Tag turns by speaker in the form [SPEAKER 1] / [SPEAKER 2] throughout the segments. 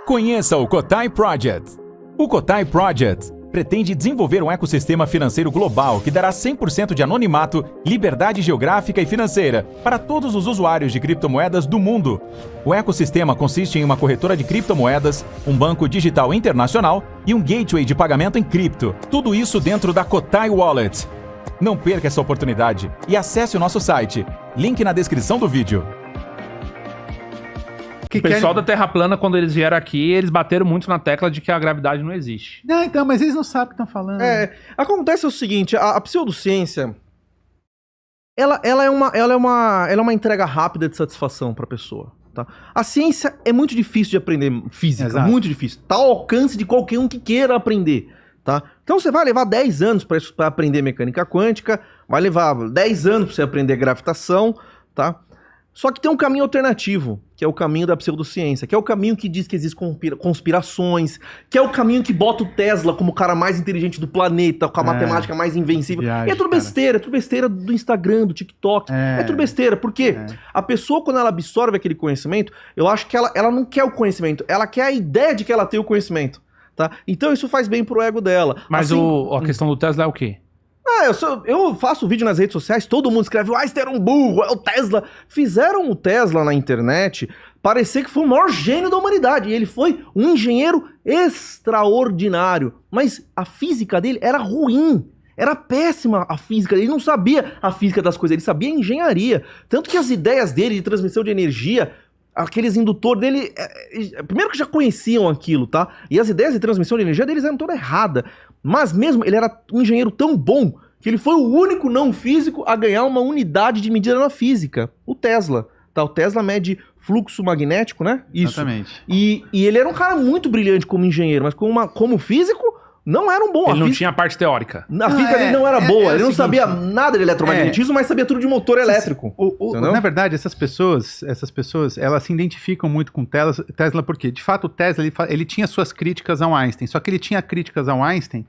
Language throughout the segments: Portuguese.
[SPEAKER 1] Conheça o Cotai Project. O Cotai Project pretende desenvolver um ecossistema financeiro global que dará 100% de anonimato, liberdade geográfica e financeira para todos os usuários de criptomoedas do mundo. O ecossistema consiste em uma corretora de criptomoedas, um banco digital internacional e um gateway de pagamento em cripto. Tudo isso dentro da Cotai Wallet. Não perca essa oportunidade e acesse o nosso site. Link na descrição do vídeo.
[SPEAKER 2] O pessoal da Terra plana, quando eles vieram aqui, eles bateram muito na tecla de que a gravidade não existe.
[SPEAKER 3] Não, então, mas eles não sabem o que estão falando.
[SPEAKER 4] Acontece o seguinte, a pseudociência, ela é uma entrega rápida de satisfação para a pessoa. Tá? A ciência é muito difícil de aprender física,
[SPEAKER 3] Exato.
[SPEAKER 4] muito difícil. Tá ao alcance de qualquer um que queira aprender. Tá? Então você vai levar 10 anos para aprender mecânica quântica, vai levar 10 anos para você aprender gravitação, tá? Só que tem um caminho alternativo, que é o caminho da pseudociência, que é o caminho que diz que existem conspirações, que é o caminho que bota o Tesla como o cara mais inteligente do planeta, com a matemática mais invencível.
[SPEAKER 3] Viagem,
[SPEAKER 4] e é tudo besteira do Instagram, do TikTok. É tudo besteira, porque a pessoa, quando ela absorve aquele conhecimento, eu acho que ela não quer o conhecimento, ela quer a ideia de que ela tem o conhecimento. Tá? Então isso faz bem pro ego dela.
[SPEAKER 2] Mas
[SPEAKER 4] assim,
[SPEAKER 2] a questão do Tesla é o quê?
[SPEAKER 4] Eu faço vídeo nas redes sociais, todo mundo escreve, o Einstein era um burro, é o Tesla. Fizeram o Tesla na internet parecer que foi o maior gênio da humanidade. E ele foi um engenheiro extraordinário. Mas a física dele era ruim. Era péssima a física dele. Ele não sabia a física das coisas, ele sabia a engenharia. Tanto que as ideias dele de transmissão de energia, aqueles indutores dele, primeiro que já conheciam aquilo, tá? E as ideias de transmissão de energia deles eram todas erradas. Mas mesmo, ele era um engenheiro tão bom que ele foi o único não físico a ganhar uma unidade de medida na física, o Tesla. Tá? O Tesla mede fluxo magnético, né? Isso.
[SPEAKER 3] Exatamente.
[SPEAKER 4] E ele era um cara muito brilhante como engenheiro, mas como físico, não era um bom.
[SPEAKER 2] Ele não tinha a parte teórica.
[SPEAKER 4] A física dele não era boa, ele não
[SPEAKER 3] seguinte,
[SPEAKER 4] sabia nada de eletromagnetismo, mas sabia tudo de motor elétrico.
[SPEAKER 3] Na verdade, essas pessoas, elas se identificam muito com Tesla porque, de fato, o Tesla ele tinha suas críticas ao Einstein, só que ele tinha críticas ao Einstein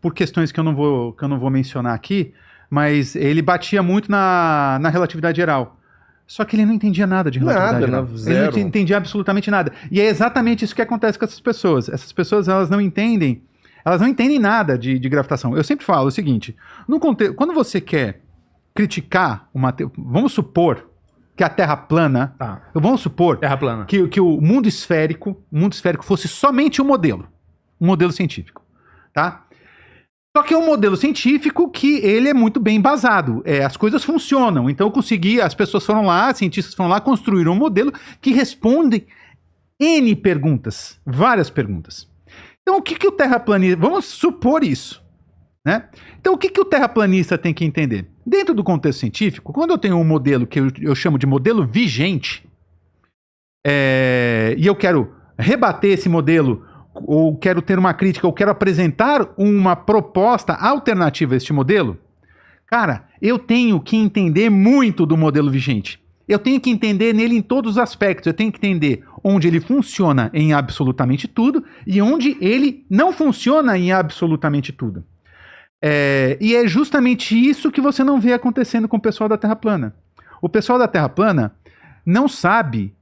[SPEAKER 3] por questões que eu não vou mencionar aqui, mas ele batia muito na relatividade geral. Só que ele não entendia nada de relatividade geral. Ele não entendia absolutamente nada. E é exatamente isso que acontece com essas pessoas. Essas pessoas, elas não entendem nada de gravitação. Eu sempre falo o seguinte, quando você quer criticar vamos supor que a Terra plana, vamos supor
[SPEAKER 2] Terra plana.
[SPEAKER 3] Que o mundo esférico fosse somente um modelo científico, tá? Só que é um modelo científico que ele é muito bem embasado. As coisas funcionam. Então as pessoas foram lá, cientistas foram lá, construíram um modelo que responde N perguntas, várias perguntas. Então o que o terraplanista... Vamos supor isso, né? Então o que o terraplanista tem que entender? Dentro do contexto científico, quando eu tenho um modelo que eu chamo de modelo vigente, e eu quero rebater esse modelo, ou quero ter uma crítica, ou quero apresentar uma proposta alternativa a este modelo, cara, eu tenho que entender muito do modelo vigente. Eu tenho que entender nele em todos os aspectos. Eu tenho que entender onde ele funciona em absolutamente tudo e onde ele não funciona em absolutamente tudo. E é justamente isso que você não vê acontecendo com o pessoal da Terra plana. O pessoal da Terra plana não sabe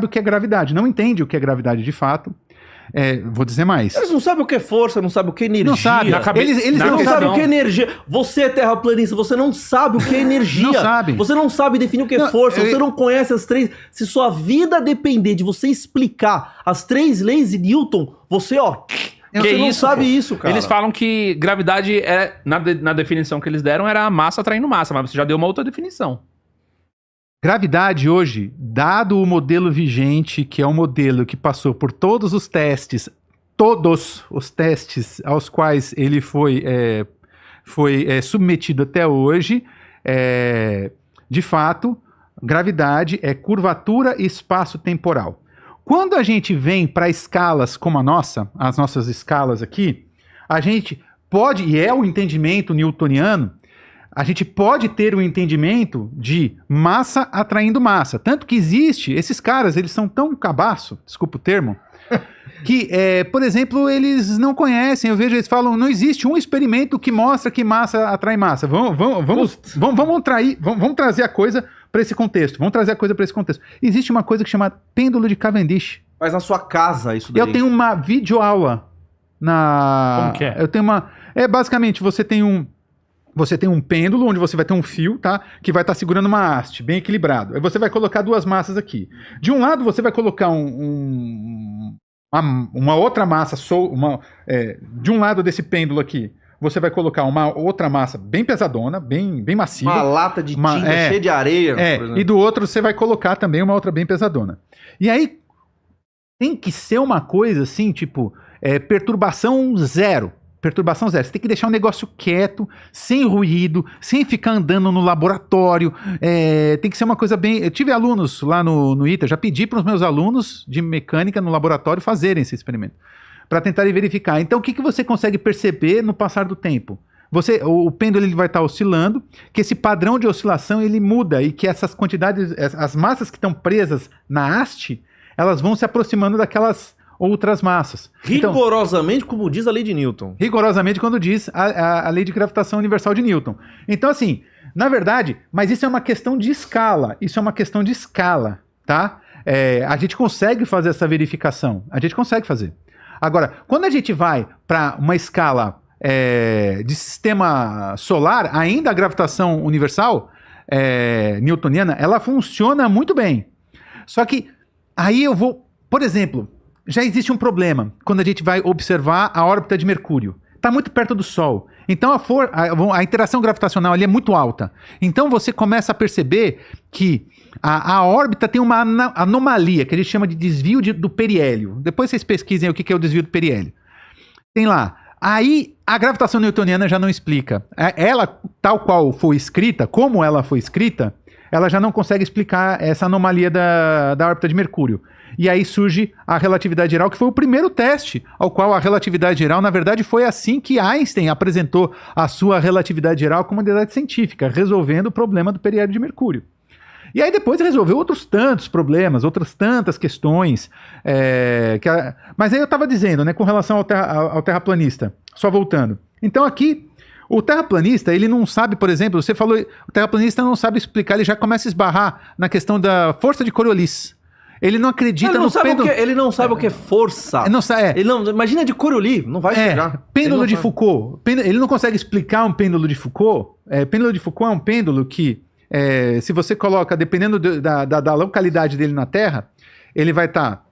[SPEAKER 3] o que é gravidade, não entende o que é gravidade de fato. Vou dizer mais.
[SPEAKER 4] Eles não sabem o que é força, não sabem o que é energia.
[SPEAKER 3] Não sabem.
[SPEAKER 4] Eles não sabem o que é energia. Você é terraplanista, você não sabe o que é energia.
[SPEAKER 3] Não sabe.
[SPEAKER 4] Você não sabe definir o que é força, você não conhece as três. Se sua vida depender de você explicar as 3 leis de Newton, você não sabe isso, cara.
[SPEAKER 2] Eles falam que gravidade na definição que eles deram, era massa atraindo massa, mas você já deu uma outra definição.
[SPEAKER 3] Gravidade hoje, dado o modelo vigente, que é um modelo que passou por todos os testes aos quais ele foi submetido até hoje, de fato, gravidade é curvatura espaço-temporal. Quando a gente vem para escalas como as nossas escalas aqui, a gente pode, e é o entendimento newtoniano, a gente pode ter um entendimento de massa atraindo massa. Tanto que esses caras, eles são tão cabaço, desculpa o termo, que, por exemplo, eles não conhecem, eu vejo eles falam, não existe um experimento que mostra que massa atrai massa. Vamos trazer a coisa para esse contexto. Existe uma coisa que chama pêndulo de Cavendish.
[SPEAKER 4] Faz na sua casa isso daí.
[SPEAKER 3] Eu tenho uma videoaula na...
[SPEAKER 2] Como que é?
[SPEAKER 3] Eu tenho uma... Basicamente, você tem um pêndulo onde você vai ter um fio, tá? Que vai estar segurando uma haste, bem equilibrado. Aí você vai colocar duas massas aqui. De um lado, você vai colocar uma outra massa, de um lado desse pêndulo aqui, você vai colocar uma outra massa bem pesadona, bem massiva.
[SPEAKER 4] Uma lata de tinta cheia de areia, por exemplo.
[SPEAKER 3] E do outro você vai colocar também uma outra bem pesadona. E aí, tem que ser uma coisa assim, tipo, perturbação zero. Perturbação zero. Você tem que deixar o negócio quieto, sem ruído, sem ficar andando no laboratório. Tem que ser uma coisa bem... Eu tive alunos lá no ITA, já pedi para os meus alunos de mecânica no laboratório fazerem esse experimento, para tentarem verificar. Então, o que você consegue perceber no passar do tempo? O pêndulo ele vai estar oscilando, que esse padrão de oscilação ele muda e que essas quantidades, as massas que estão presas na haste, elas vão se aproximando daquelas outras massas.
[SPEAKER 4] Rigorosamente, como diz a lei de Newton.
[SPEAKER 3] Rigorosamente, quando diz a lei de gravitação universal de Newton. Então, assim, na verdade, mas isso é uma questão de escala. Isso é uma questão de escala, tá? A gente consegue fazer essa verificação. A gente consegue fazer. Agora, quando a gente vai para uma escala de sistema solar, ainda a gravitação universal newtoniana, ela funciona muito bem. Só que aí eu vou, por exemplo, já existe um problema quando a gente vai observar a órbita de Mercúrio. Está muito perto do Sol. Então a interação gravitacional ali é muito alta. Então você começa a perceber que a órbita tem uma anomalia, que a gente chama de desvio do periélio. Depois vocês pesquisem o que é o desvio do periélio. Tem lá. Aí a gravitação newtoniana já não explica. Ela, tal qual foi escrita, como ela foi escrita, ela já não consegue explicar essa anomalia da órbita de Mercúrio. E aí surge a relatividade geral, que foi o primeiro teste ao qual a relatividade geral, na verdade, foi assim que Einstein apresentou a sua relatividade geral à comunidade científica, resolvendo o problema do periélio de Mercúrio. E aí depois resolveu outros tantos problemas, outras tantas questões. Mas aí eu estava dizendo, né, com relação ao terraplanista, só voltando. Então aqui, o terraplanista, ele não sabe, por exemplo, você falou, o terraplanista não sabe explicar, ele já começa a esbarrar na questão da força de Coriolis. Ele não acredita no pêndulo...
[SPEAKER 4] Ele não sabe o que é força. Imagina de Coriolis, não vai chegar.
[SPEAKER 3] Pêndulo de Foucault. Ele não consegue explicar um pêndulo de Foucault. Pêndulo de Foucault é um pêndulo que, se você coloca, dependendo da localidade dele na Terra, ele vai estar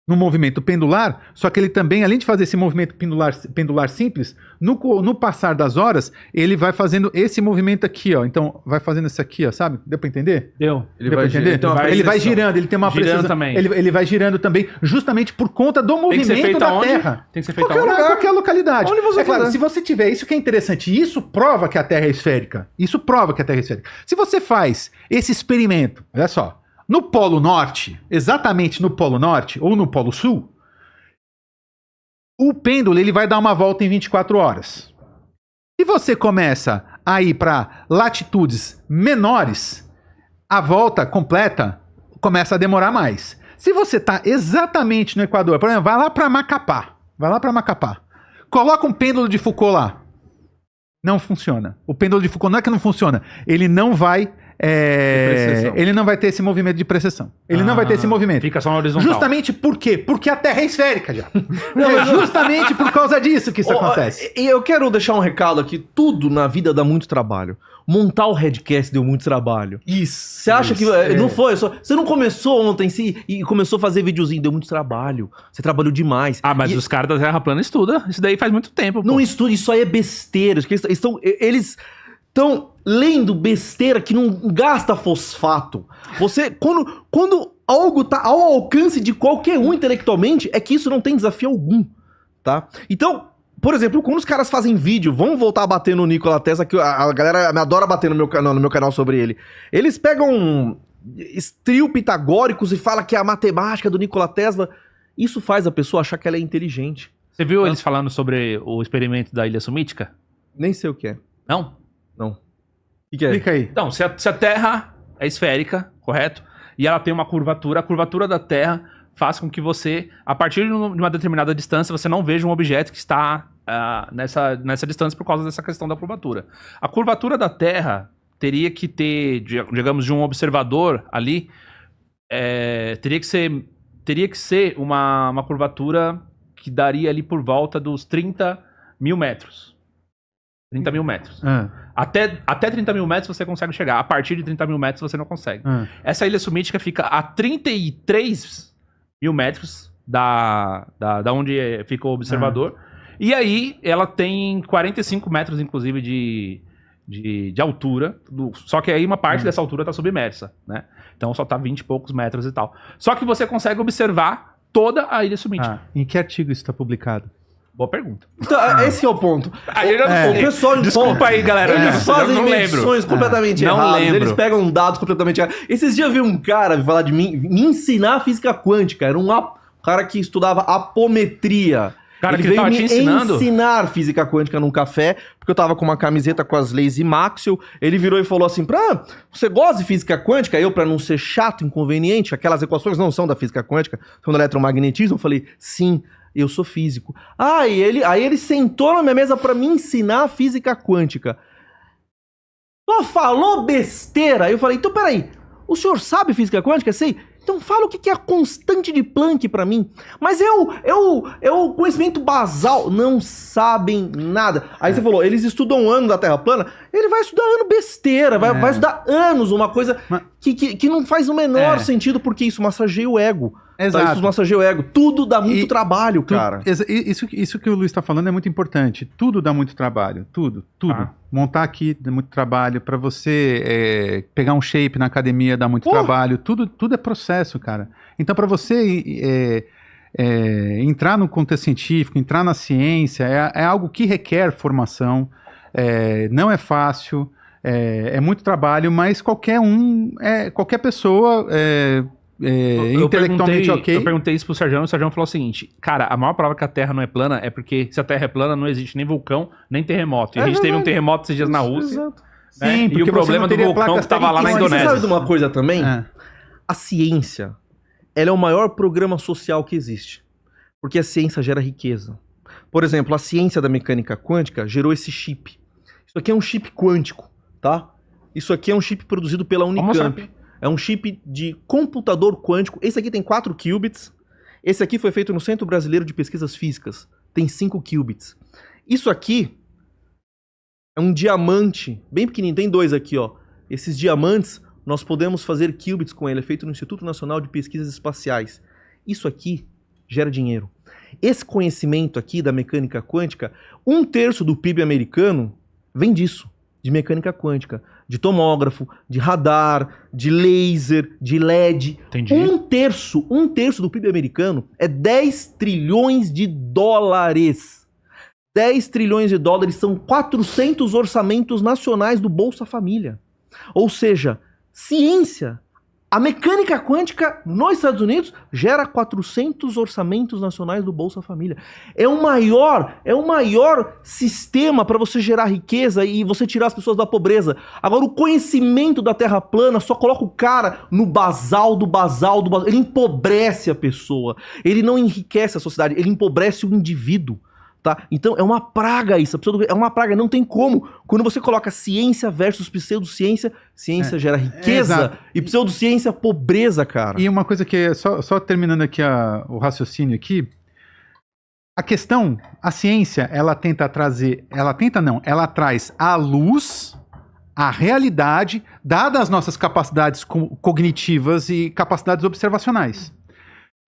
[SPEAKER 3] no movimento pendular, só que ele também, além de fazer esse movimento pendular simples, no passar das horas, ele vai fazendo esse movimento aqui, ó. Então, vai fazendo isso aqui, ó, sabe? Deu pra entender?
[SPEAKER 2] Deu.
[SPEAKER 3] Deu pra entender? Então, ele vai girando, ele tem uma
[SPEAKER 2] precisão. Também.
[SPEAKER 3] Ele vai girando também, justamente por conta do movimento da Terra.
[SPEAKER 2] Tem que ser feito
[SPEAKER 3] qualquer localidade.
[SPEAKER 4] Onde você
[SPEAKER 3] claro, se você tiver, isso que é interessante, isso prova que a Terra é esférica. Isso prova que a Terra é esférica. Se você faz esse experimento, olha só, no Polo Norte, exatamente no Polo Norte ou no Polo Sul, o pêndulo ele vai dar uma volta em 24 horas. Se você começa a ir para latitudes menores, a volta completa começa a demorar mais. Se você está exatamente no Equador, por exemplo, vai lá para Macapá, coloca um pêndulo de Foucault lá. Não funciona. O pêndulo de Foucault não é que não funciona, ele não vai ele não vai ter esse movimento de precessão. Ele não vai ter esse movimento.
[SPEAKER 2] Fica só na horizontal.
[SPEAKER 3] Justamente por quê? Porque a Terra é esférica já. Justamente por causa disso que isso acontece.
[SPEAKER 4] E eu quero deixar um recado aqui. Tudo na vida dá muito trabalho. Montar o Redcast deu muito trabalho.
[SPEAKER 3] Isso.
[SPEAKER 4] Você acha que não foi? Você não começou ontem e começou a fazer videozinho. Deu muito trabalho. Você trabalhou demais.
[SPEAKER 2] Mas os caras da Terra plana estudam. Isso daí faz muito tempo.
[SPEAKER 4] Não estuda. Isso aí é besteira. Eles estão lendo besteira que não gasta fosfato. Quando algo tá ao alcance de qualquer um intelectualmente, é que isso não tem desafio algum, tá? Então, por exemplo, quando os caras fazem vídeo, vamos voltar a bater no Nikola Tesla, que a galera me adora bater no meu canal sobre ele. Eles pegam estrios pitagóricos e falam que é a matemática do Nikola Tesla. Isso faz a pessoa achar que ela é inteligente.
[SPEAKER 2] Você viu eles falando sobre o experimento da Ilha Sumítica?
[SPEAKER 4] Nem sei o que é.
[SPEAKER 2] Não?
[SPEAKER 4] Não. O que é?
[SPEAKER 3] Explica aí.
[SPEAKER 2] Então, se a Terra é esférica, correto? E ela tem uma curvatura, a curvatura da Terra faz com que você, a partir de uma determinada distância, você não veja um objeto que está nessa distância por causa dessa questão da curvatura. A curvatura da Terra teria que ter, digamos, de um observador ali, teria que ser teria que ser uma curvatura que daria ali por volta dos 30 mil metros. 30 mil metros. Até 30 mil metros você consegue chegar. A partir de 30 mil metros você não consegue. Essa ilha sumítica fica a 33 mil metros da onde fica o observador. E aí ela tem 45 metros, inclusive, de altura. Só que aí uma parte dessa altura está submersa, né? Então só tá 20 e poucos metros e tal. Só que você consegue observar toda a ilha sumítica.
[SPEAKER 3] Em que artigo isso está publicado?
[SPEAKER 2] Boa pergunta.
[SPEAKER 4] Então, esse é o ponto.
[SPEAKER 2] O
[SPEAKER 4] pessoal
[SPEAKER 2] Desculpa aí, galera.
[SPEAKER 4] Eles fazem
[SPEAKER 2] não
[SPEAKER 4] medições completamente
[SPEAKER 2] Não
[SPEAKER 4] erradas.
[SPEAKER 2] lembro.
[SPEAKER 4] Eles pegam dados completamente errados. Esses dias eu vi um cara falar de mim, me ensinar física quântica. Era um cara que estudava apometria.
[SPEAKER 2] Cara,
[SPEAKER 4] ele
[SPEAKER 2] que
[SPEAKER 4] veio
[SPEAKER 2] tava
[SPEAKER 4] me
[SPEAKER 2] te ensinando?
[SPEAKER 4] ensinar física quântica num café, porque eu tava com uma camiseta com as leis de Maxwell. Ele virou e falou assim: você gosta de física quântica? Eu, pra não ser chato, inconveniente, aquelas equações não são da física quântica, são do eletromagnetismo. Eu falei: sim, eu sou físico. Aí ele sentou na minha mesa pra me ensinar física quântica. Só falou besteira. Eu falei: então peraí, o senhor sabe física quântica? Sei. Então fala o que é a constante de Planck pra mim. Mas é o conhecimento basal. Não sabem nada. Aí você falou, eles estudam um ano da Terra plana. Ele vai estudar ano besteira. Vai estudar anos uma coisa que não faz o menor sentido, porque isso massageia o ego.
[SPEAKER 3] Exato.
[SPEAKER 4] Isso massageia o ego. Tudo dá muito trabalho, cara.
[SPEAKER 3] Isso que o Luiz está falando é muito importante. Tudo dá muito trabalho. Tudo. Montar aqui dá muito trabalho. Para você pegar um shape na academia dá muito trabalho. Tudo é processo, cara. Então, para você entrar no contexto científico, entrar na ciência, é algo que requer formação. Não é fácil. É muito trabalho, mas qualquer pessoa... intelectualmente ok.
[SPEAKER 2] Eu perguntei isso pro Sérgio, e o Sérgio falou o seguinte: cara, a maior prova que a Terra não é plana é porque se a Terra é plana não existe nem vulcão, nem terremoto. E a gente teve um terremoto esses dias na Rússia.
[SPEAKER 4] Exato.
[SPEAKER 2] Né?
[SPEAKER 3] Sim,
[SPEAKER 2] e o problema do vulcão que tava lá na
[SPEAKER 4] Você
[SPEAKER 2] Indonésia.
[SPEAKER 4] sabe de uma coisa também? A ciência, ela é o maior programa social que existe. Porque a ciência gera riqueza. Por exemplo, a ciência da mecânica quântica gerou esse chip. Isso aqui é um chip quântico, tá? Isso aqui é um chip produzido pela Unicamp. É um chip de computador quântico. Esse aqui tem 4 qubits. Esse aqui foi feito no Centro Brasileiro de Pesquisas Físicas. Tem 5 qubits. Isso aqui é um diamante bem pequenininho. Tem 2 aqui, ó. Esses diamantes, nós podemos fazer qubits com ele. É feito no Instituto Nacional de Pesquisas Espaciais. Isso aqui gera dinheiro. Esse conhecimento aqui da mecânica quântica, 1/3 do PIB americano vem disso, de mecânica quântica. De tomógrafo, de radar, de laser, de LED.
[SPEAKER 2] Entendi.
[SPEAKER 4] 1/3 do PIB americano é 10 trilhões de dólares. 10 trilhões de dólares são 400 orçamentos nacionais do Bolsa Família. Ou seja, ciência. A mecânica quântica nos Estados Unidos gera 400 orçamentos nacionais do Bolsa Família. É o maior sistema para você gerar riqueza e você tirar as pessoas da pobreza. Agora, o conhecimento da Terra plana só coloca o cara no basal do basal do basal. Ele empobrece a pessoa. Ele não enriquece a sociedade, ele empobrece o indivíduo. Tá? Então é uma praga isso, é uma praga, não tem como. Quando você coloca ciência versus pseudociência, ciência gera riqueza e pseudociência pobreza, cara.
[SPEAKER 3] E uma coisa que, só terminando aqui o raciocínio aqui, a ciência, ela traz à luz a realidade, dadas as nossas capacidades cognitivas e capacidades observacionais.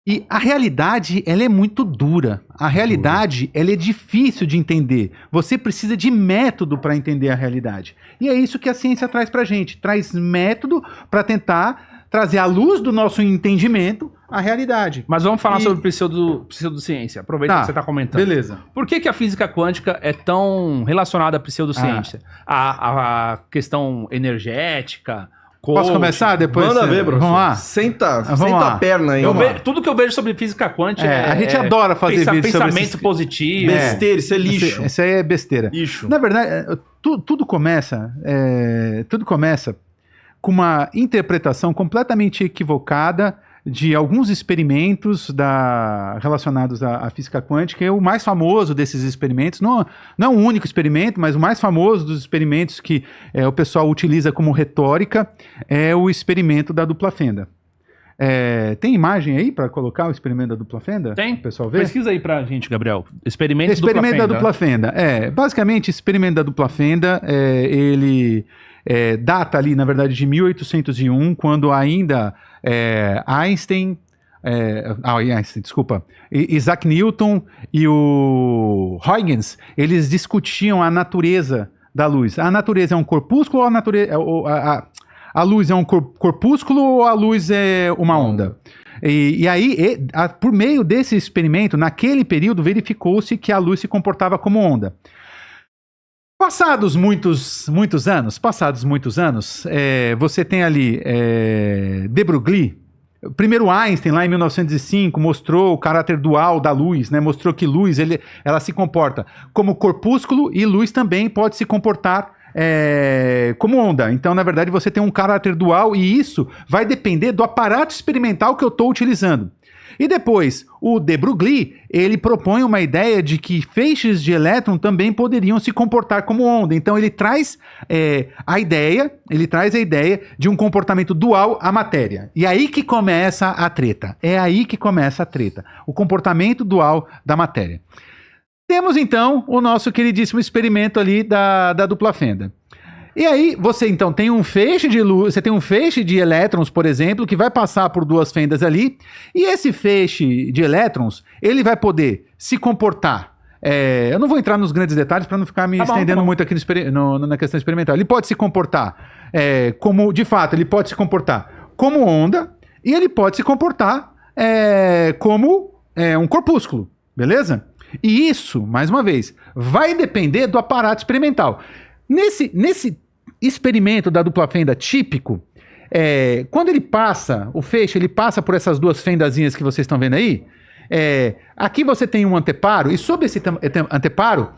[SPEAKER 3] E a realidade, ela é muito dura. A realidade, ela é difícil de entender. Você precisa de método para entender a realidade. E é isso que a ciência traz pra gente. Traz método para tentar trazer à luz do nosso entendimento a realidade.
[SPEAKER 2] Mas vamos falar sobre pseudociência. Aproveita que você está comentando.
[SPEAKER 3] Beleza.
[SPEAKER 2] Por que a física quântica é tão relacionada à pseudociência? A questão energética...
[SPEAKER 3] Posso começar depois?
[SPEAKER 4] Manda ver, professor.
[SPEAKER 3] Vamos lá?
[SPEAKER 4] Senta a perna aí.
[SPEAKER 2] Tudo que eu vejo sobre física quântica
[SPEAKER 3] a gente adora fazer vídeos sobre
[SPEAKER 2] pensamento positivo.
[SPEAKER 4] Besteira, isso é lixo.
[SPEAKER 3] Isso aí é besteira.
[SPEAKER 4] Lixo.
[SPEAKER 3] Na verdade, tudo começa com uma interpretação completamente equivocada de alguns experimentos relacionados à física quântica. E o mais famoso desses experimentos, não é um único experimento, mas o mais famoso dos experimentos que o pessoal utiliza como retórica é o experimento da dupla fenda. Tem imagem aí para colocar o experimento da dupla fenda?
[SPEAKER 2] Tem.
[SPEAKER 3] O pessoal vê?
[SPEAKER 2] Pesquisa aí pra gente, Gabriel. Experimento
[SPEAKER 3] Da dupla fenda. Basicamente, experimento da dupla fenda, ele data ali, na verdade, de 1801, quando ainda Einstein, Isaac Newton e o Huygens, eles discutiam a natureza da luz. A natureza é um corpúsculo ou a luz é um corpúsculo ou a luz é uma onda? E aí, por meio desse experimento, naquele período, verificou-se que a luz se comportava como onda. Passados muitos anos, você tem ali de Broglie. Primeiro Einstein, lá em 1905, mostrou o caráter dual da luz, né? Mostrou que luz ela se comporta como corpúsculo e luz também pode se comportar como onda. Então, na verdade, você tem um caráter dual e isso vai depender do aparato experimental que eu estou utilizando. E depois, o de Broglie, ele propõe uma ideia de que feixes de elétron também poderiam se comportar como onda. Então, ele traz a ideia de um comportamento dual à matéria. E aí que começa a treta. O comportamento dual da matéria. Temos, então, o nosso queridíssimo experimento ali da dupla fenda. E aí, você, então, tem um feixe de luz, você tem um feixe de elétrons, por exemplo, que vai passar por duas fendas ali, e esse feixe de elétrons, ele vai poder se comportar. Eu não vou entrar nos grandes detalhes para não ficar me estendendo muito aqui na questão experimental. Ele pode se comportar como, de fato, ele pode se comportar como onda, e ele pode se comportar como um corpúsculo, beleza? E isso, mais uma vez, vai depender do aparato experimental. Nesse experimento da dupla fenda típico, quando ele passa, o feixe, ele passa por essas duas fendazinhas que vocês estão vendo aí, aqui você tem um anteparo, e sobre esse anteparo,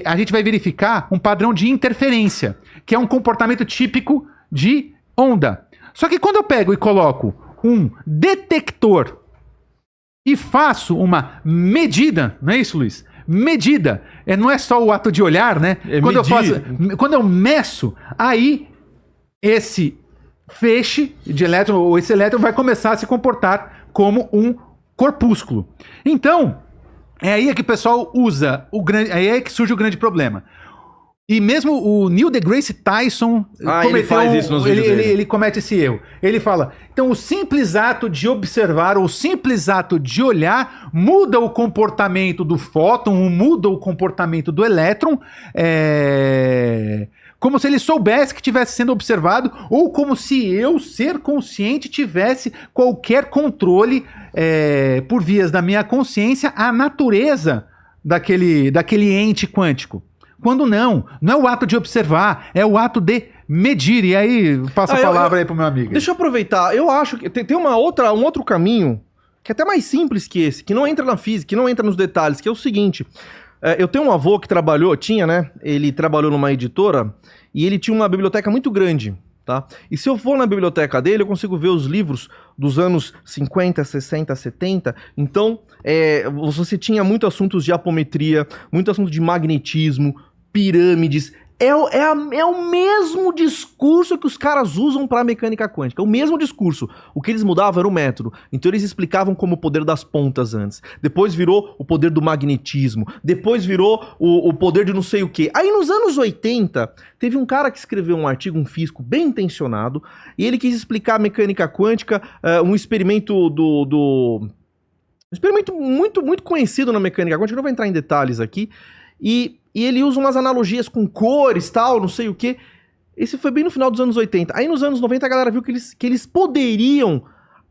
[SPEAKER 3] a gente vai verificar um padrão de interferência, que é um comportamento típico de onda. Só que quando eu pego e coloco um detector e faço uma medida, não é isso, Luiz? Medida. Não é só o ato de olhar, né? Quando eu meço, aí esse feixe de elétron, ou esse elétron vai começar a se comportar como um corpúsculo. Então, é aí que o pessoal usa aí é que surge o grande problema. E mesmo o Neil deGrasse Tyson
[SPEAKER 4] ele faz isso nos vídeos dele.
[SPEAKER 3] Ele comete esse erro. Ele fala, então o simples ato de observar, ou o simples ato de olhar, muda o comportamento do fóton, muda o comportamento do elétron, como se ele soubesse que estivesse sendo observado, ou como se eu, ser consciente, tivesse qualquer controle por vias da minha consciência, a natureza daquele ente quântico. Quando não é o ato de observar, é o ato de medir. E aí, passa a palavra aí pro meu amigo.
[SPEAKER 4] Deixa eu aproveitar. Eu acho que tem um outro caminho, que é até mais simples que esse, que não entra na física, que não entra nos detalhes, que é o seguinte. Eu tenho um avô que ele trabalhou numa editora, e ele tinha uma biblioteca muito grande, tá? E se eu for na biblioteca dele, eu consigo ver os livros dos anos 50, 60, 70. Então, você tinha muitos assuntos de apometria, muito assunto de magnetismo, pirâmides. É o mesmo discurso que os caras usam para a mecânica quântica. O mesmo discurso. O que eles mudavam era o método. Então eles explicavam como o poder das pontas antes. Depois virou o poder do magnetismo. Depois virou o poder de não sei o quê. Aí nos anos 80, teve um cara que escreveu um artigo, um físico bem intencionado, e ele quis explicar a mecânica quântica, um experimento um experimento muito, muito conhecido na mecânica quântica. Eu não vou entrar em detalhes aqui. E ele usa umas analogias com cores, tal, não sei o quê. Esse foi bem no final dos anos 80. Aí nos anos 90 a galera viu que eles poderiam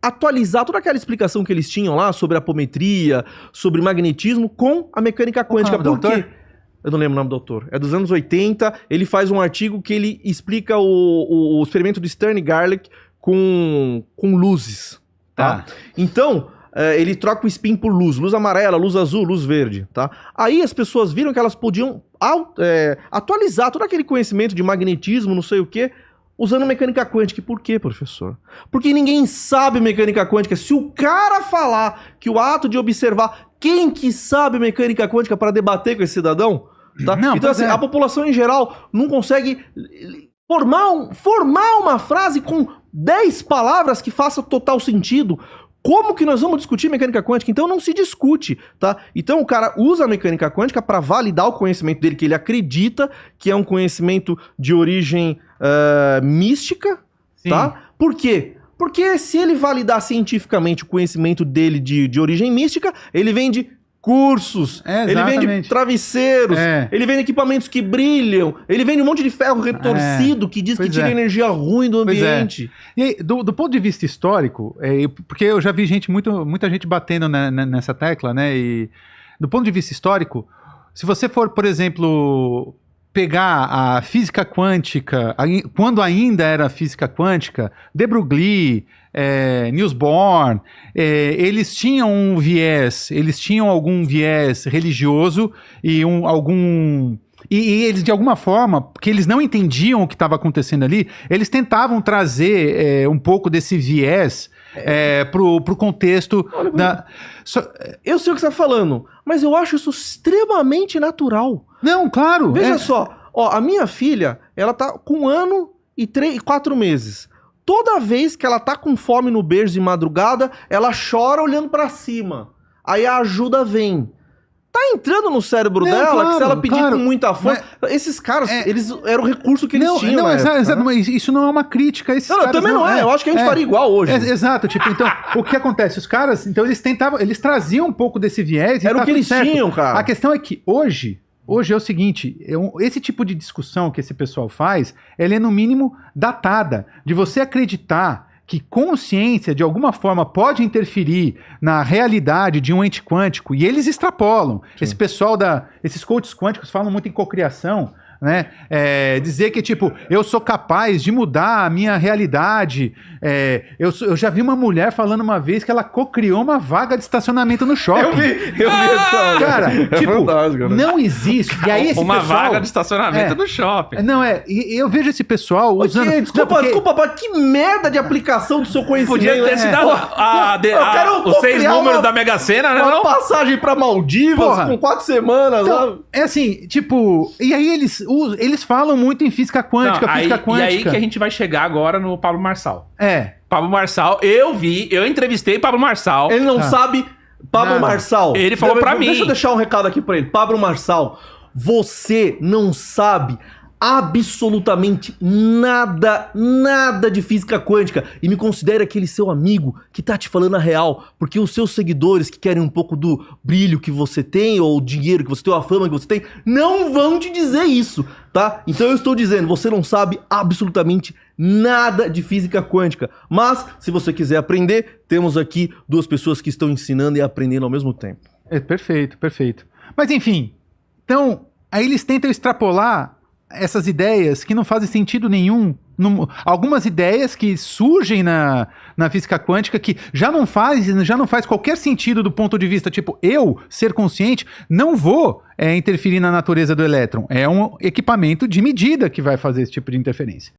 [SPEAKER 4] atualizar toda aquela explicação que eles tinham lá sobre apometria, sobre magnetismo, com a mecânica quântica. Por quê? Eu não lembro o nome do autor. É dos anos 80. Ele faz um artigo que ele explica o experimento do Stern e Garlick com luzes, tá? Então, ele troca o spin por luz amarela, luz azul, luz verde, tá? Aí as pessoas viram que elas podiam atualizar todo aquele conhecimento de magnetismo, não sei o quê, usando mecânica quântica. E por quê, professor? Porque ninguém sabe mecânica quântica. Se o cara falar que o ato de observar, quem que sabe mecânica quântica para debater com esse cidadão? Tá? Então, assim, a população em geral não consegue formar uma frase com 10 palavras que faça total sentido. Como que nós vamos discutir mecânica quântica? Então não se discute, tá? Então o cara usa a mecânica quântica para validar o conhecimento dele, que ele acredita que é um conhecimento de origem mística,
[SPEAKER 3] Sim.
[SPEAKER 4] tá? Por quê? Porque se ele validar cientificamente o conhecimento dele de origem mística, ele vende cursos, ele vende
[SPEAKER 3] Exatamente.
[SPEAKER 4] travesseiros,
[SPEAKER 3] É.
[SPEAKER 4] ele vende equipamentos que brilham, ele vende um monte de ferro retorcido que diz que
[SPEAKER 3] Pois
[SPEAKER 4] tira
[SPEAKER 3] é.
[SPEAKER 4] energia ruim do
[SPEAKER 3] Pois é.
[SPEAKER 4] ambiente.
[SPEAKER 3] E aí, do ponto de vista histórico, porque eu já vi muita gente batendo nessa tecla, né? E do ponto de vista histórico, se você for, por exemplo, pegar a física quântica, quando ainda era física quântica, de Broglie, Niels Bohr, eles tinham algum viés religioso e E eles, de alguma forma, porque eles não entendiam o que estava acontecendo ali, eles tentavam trazer um pouco desse viés pro contexto da...
[SPEAKER 4] Eu sei o que você está falando, mas eu acho isso extremamente natural.
[SPEAKER 3] Não, claro.
[SPEAKER 4] Veja só, ó, a minha filha, ela tá com 1 ano e 4 meses. Toda vez que ela tá com fome no berço de madrugada, ela chora olhando pra cima. Aí a ajuda vem. Tá entrando no cérebro dela,
[SPEAKER 3] claro,
[SPEAKER 4] que se ela pedir com muita fome... Esses caras, eles era o recurso que eles tinham na época,
[SPEAKER 3] exato,
[SPEAKER 4] né?
[SPEAKER 3] mas isso não é uma crítica a esses
[SPEAKER 4] Não,
[SPEAKER 3] caras.
[SPEAKER 4] também não é. Eu acho que a gente faria igual hoje.
[SPEAKER 3] Exato, tipo, então, o que acontece? Os caras, então, eles traziam um pouco desse viés e
[SPEAKER 4] Era o
[SPEAKER 3] tá
[SPEAKER 4] que
[SPEAKER 3] tudo
[SPEAKER 4] eles
[SPEAKER 3] certo.
[SPEAKER 4] tinham, cara.
[SPEAKER 3] A questão é que hoje é o seguinte, esse tipo de discussão que esse pessoal faz, ela é no mínimo datada, de você acreditar que consciência, de alguma forma, pode interferir na realidade de um ente quântico, e eles extrapolam.
[SPEAKER 4] Sim.
[SPEAKER 3] Esse pessoal esses coaches quânticos falam muito em cocriação, né? Dizer que, tipo, eu sou capaz de mudar a minha realidade. Eu já vi uma mulher falando uma vez que ela cocriou uma vaga de estacionamento no shopping.
[SPEAKER 4] Eu vi essa.
[SPEAKER 3] Cara, tipo,
[SPEAKER 4] fantástico, né?
[SPEAKER 3] não existe. E aí esse
[SPEAKER 2] Uma
[SPEAKER 3] pessoal...
[SPEAKER 2] vaga de estacionamento no shopping.
[SPEAKER 3] Não, e eu vejo esse pessoal usando...
[SPEAKER 4] Ok, desculpa,
[SPEAKER 3] Não, porque-
[SPEAKER 4] que merda de aplicação do seu conhecimento.
[SPEAKER 2] Podia ter se dado os 6 números da Mega Sena, né?
[SPEAKER 4] Uma
[SPEAKER 2] Não?
[SPEAKER 4] passagem pra Maldivas
[SPEAKER 3] Porra.
[SPEAKER 4] com 4 semanas. lá.
[SPEAKER 3] Então, é assim, tipo... E aí eles falam muito em física quântica,
[SPEAKER 2] Não,
[SPEAKER 3] física
[SPEAKER 2] e
[SPEAKER 3] quântica.
[SPEAKER 2] aí que a gente vai chegar agora no Pablo Marçal.
[SPEAKER 3] É.
[SPEAKER 2] Pablo Marçal, eu entrevistei Pablo Marçal.
[SPEAKER 4] Ele não sabe... Pablo
[SPEAKER 3] Não.
[SPEAKER 4] Marçal.
[SPEAKER 2] Ele falou pra mim.
[SPEAKER 4] Deixa eu deixar um recado aqui pra ele. Pablo Marçal, você não sabe absolutamente nada de física quântica e me considera aquele seu amigo que tá te falando a real, porque os seus seguidores que querem um pouco do brilho que você tem, ou o dinheiro que você tem, ou a fama que você tem, não vão te dizer isso, tá? Então eu estou dizendo, você não sabe absolutamente nada de física quântica, mas se você quiser aprender, temos aqui 2 pessoas que estão ensinando e aprendendo ao mesmo tempo.
[SPEAKER 3] Perfeito, perfeito. Mas enfim, então, aí eles tentam extrapolar essas ideias que não fazem sentido nenhum. Algumas ideias que surgem na física quântica que já não faz qualquer sentido do ponto de vista, tipo, eu, ser consciente, não vou interferir na natureza do elétron. É um equipamento de medida que vai fazer esse tipo de interferência.